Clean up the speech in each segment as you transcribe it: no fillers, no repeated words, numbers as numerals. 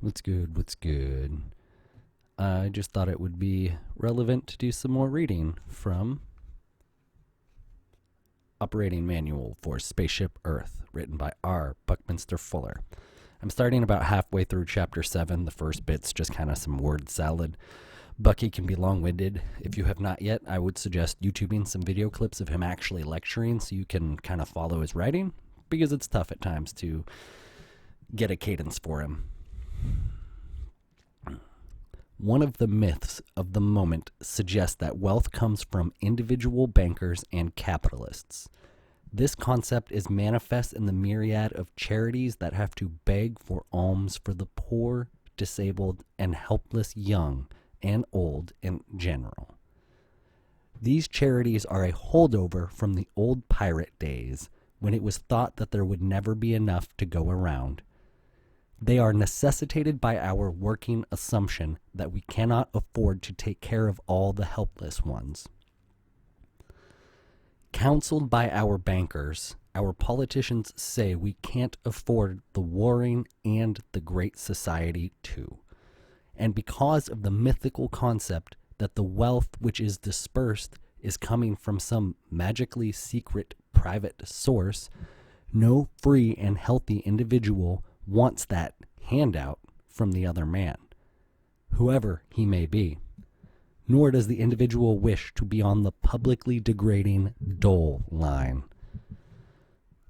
What's good? What's good? I just thought it would be relevant to do some more reading from Operating Manual for Spaceship Earth, written by R. Buckminster Fuller. I'm starting about halfway through Chapter 7. The first bit's just kind of some word salad. Bucky can be long-winded. If you have not yet, I would suggest YouTubing some video clips of him actually lecturing so you can kind of follow his writing, because it's tough at times to get a cadence for him. One of the myths of the moment suggests that wealth comes from individual bankers and capitalists. This concept is manifest in the myriad of charities that have to beg for alms for the poor, disabled, and helpless young and old in general. These charities are a holdover from the old pirate days when it was thought that there would never be enough to go around. They are necessitated by our working assumption that we cannot afford to take care of all the helpless ones. Counseled by our bankers, our politicians say we can't afford the warring and the great society too. And because of the mythical concept that the wealth which is dispersed is coming from some magically secret private source, no free and healthy individual wants that handout from the other man, whoever he may be. Nor does the individual wish to be on the publicly degrading dole line.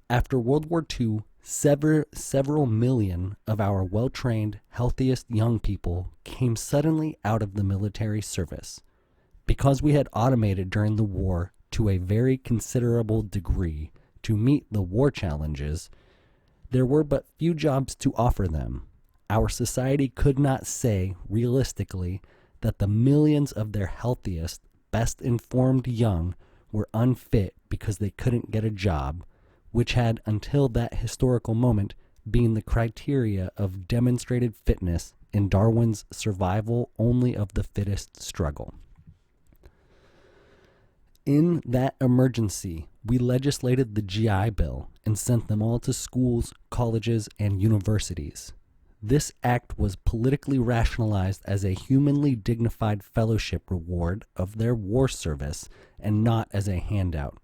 After World War II, several million of our well-trained, healthiest young people came suddenly out of the military service. Because we had automated during the war to a very considerable degree to meet the war challenges, there were but few jobs to offer them. Our society could not say, realistically, that the millions of their healthiest, best informed young were unfit because they couldn't get a job, which had, until that historical moment, been the criteria of demonstrated fitness in Darwin's survival only of the fittest struggle. In that emergency, we legislated the GI Bill and sent them all to schools, colleges, and universities. This act was politically rationalized as a humanly dignified fellowship reward of their war service and not as a handout.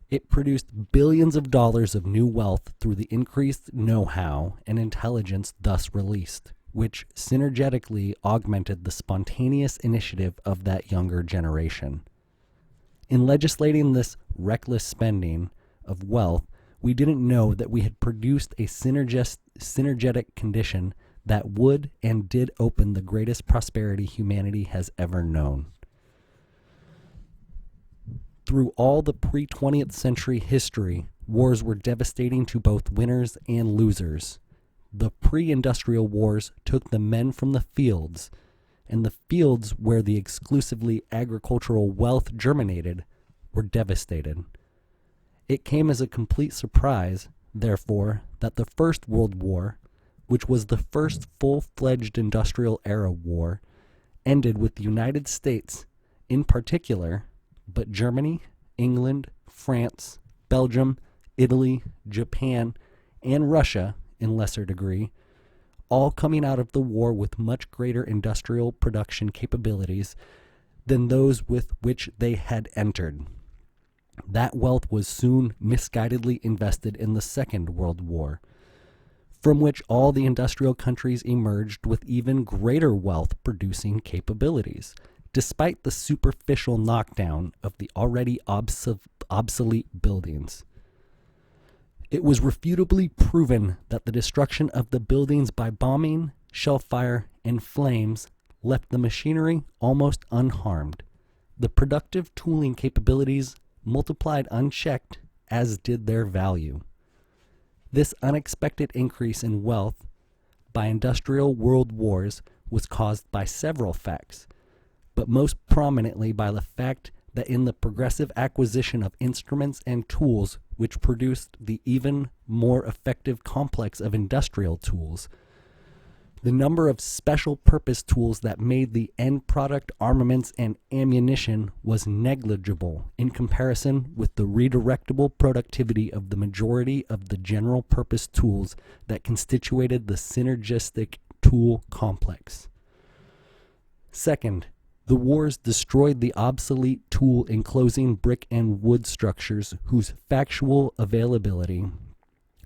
It produced billions of dollars of new wealth through the increased know-how and intelligence thus released, which synergetically augmented the spontaneous initiative of that younger generation. In legislating this reckless spending of wealth, we didn't know that we had produced a synergetic condition that would and did open the greatest prosperity humanity has ever known. Through all the pre-20th century history, wars were devastating to both winners and losers. The pre-industrial wars took the men from the fields, and the fields where the exclusively agricultural wealth germinated were devastated. It came as a complete surprise, therefore, that the First World War, which was the first full-fledged industrial era war, ended with the United States, in particular, but Germany, England, France, Belgium, Italy, Japan, and Russia, in lesser degree, all coming out of the war with much greater industrial production capabilities than those with which they had entered. That wealth was soon misguidedly invested in the Second World War, from which all the industrial countries emerged with even greater wealth-producing capabilities, despite the superficial knockdown of the already obsolete buildings. It was refutably proven that the destruction of the buildings by bombing, shellfire, and flames left the machinery almost unharmed. The productive tooling capabilities multiplied unchecked, as did their value. This unexpected increase in wealth by industrial world wars was caused by several facts, but most prominently by the fact that in the progressive acquisition of instruments and tools which produced the even more effective complex of industrial tools, The number of special purpose tools that made the end product armaments and ammunition was negligible in comparison with the redirectable productivity of the majority of the general purpose tools that constituted the synergistic tool complex. Second, the wars destroyed the obsolete tool enclosing brick and wood structures whose factual availability,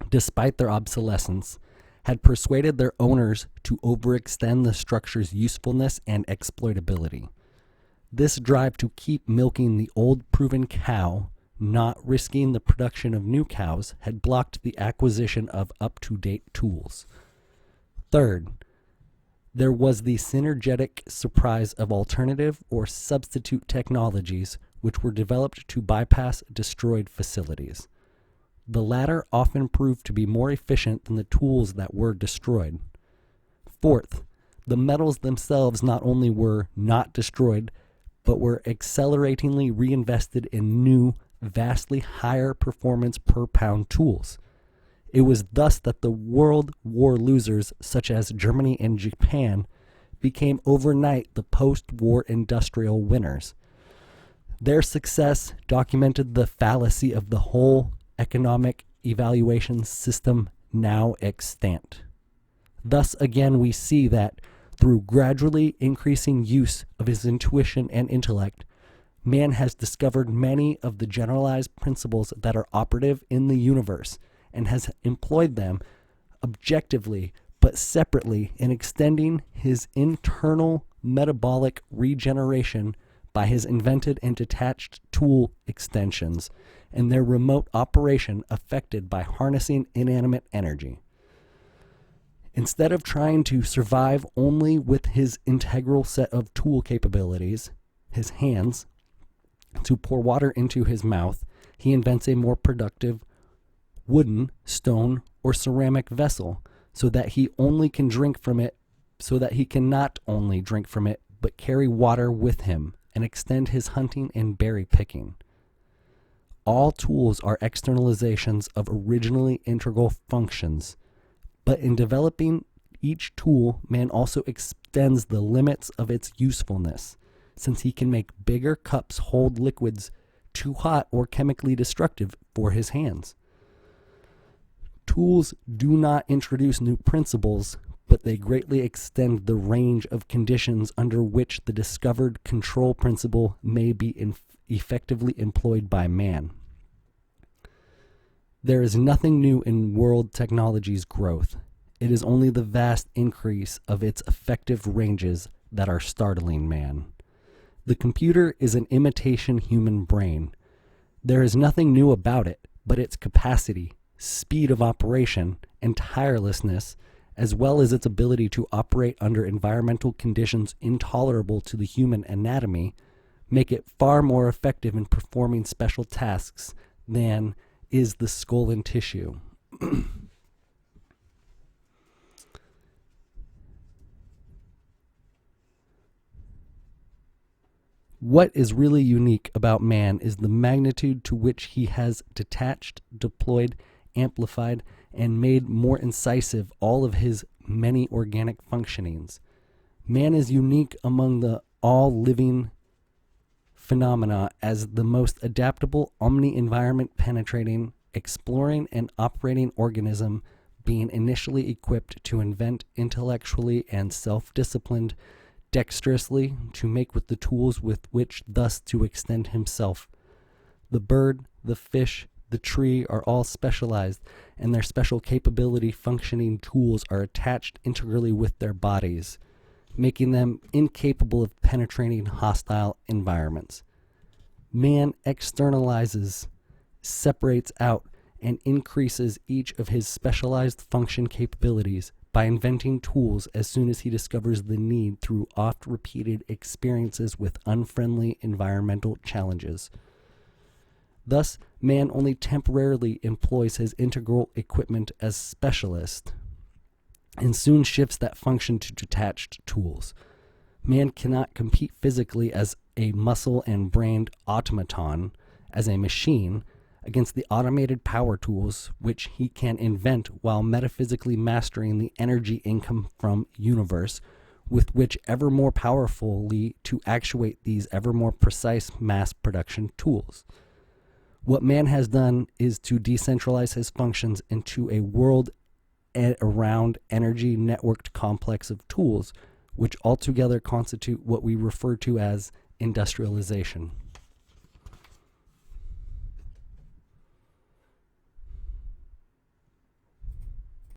despite their obsolescence, had persuaded their owners to overextend the structure's usefulness and exploitability. This drive to keep milking the old proven cow, not risking the production of new cows, had blocked the acquisition of up-to-date tools. Third, there was the synergetic surprise of alternative or substitute technologies which were developed to bypass destroyed facilities. The latter often proved to be more efficient than the tools that were destroyed. Fourth, the metals themselves not only were not destroyed, but were acceleratingly reinvested in new, vastly higher performance per pound tools. It was thus that the world war losers, such as Germany and Japan, became overnight the post-war industrial winners. Their success documented the fallacy of the whole economic evaluation system now extant. Thus again we see that through gradually increasing use of his intuition and intellect, man has discovered many of the generalized principles that are operative in the universe and has employed them objectively but separately in extending his internal metabolic regeneration by his invented and detached tool extensions and their remote operation affected by harnessing inanimate energy. Instead of trying to survive only with his integral set of tool capabilities, his hands, to pour water into his mouth, he invents a more productive wooden, stone, or ceramic vessel so that he only can drink from it, so that he can not only drink from it, but carry water with him and extend his hunting and berry picking. All tools are externalizations of originally integral functions, but in developing each tool, man also extends the limits of its usefulness, since he can make bigger cups hold liquids too hot or chemically destructive for his hands. Tools do not introduce new principles, but they greatly extend the range of conditions under which the discovered control principle may be effectively employed by man. There is nothing new in world technology's growth. It is only the vast increase of its effective ranges that are startling man. The computer is an imitation human brain. There is nothing new about it, but its capacity, speed of operation, and tirelessness, as well as its ability to operate under environmental conditions intolerable to the human anatomy, make it far more effective in performing special tasks than is the skull and tissue. What is really unique about man is the magnitude to which he has detached, deployed, amplified, and made more incisive all of his many organic functionings. Man is unique among the all living phenomena as the most adaptable, omni-environment penetrating, exploring, and operating organism, being initially equipped to invent intellectually and self-disciplined, dexterously to make with the tools with which thus to extend himself. The bird, the fish, the tree are all specialized, and their special capability functioning tools are attached integrally with their bodies, making them incapable of penetrating hostile environments. Man externalizes, separates out, and increases each of his specialized function capabilities by inventing tools as soon as he discovers the need through oft-repeated experiences with unfriendly environmental challenges. Thus, man only temporarily employs his integral equipment as specialist and soon shifts that function to detached tools. Man cannot compete physically as a muscle and brained automaton, as a machine, against the automated power tools which he can invent while metaphysically mastering the energy income from universe with which ever more powerfully to actuate these ever more precise mass production tools. What man has done is to decentralize his functions into a world around energy networked complex of tools which altogether constitute what we refer to as industrialization.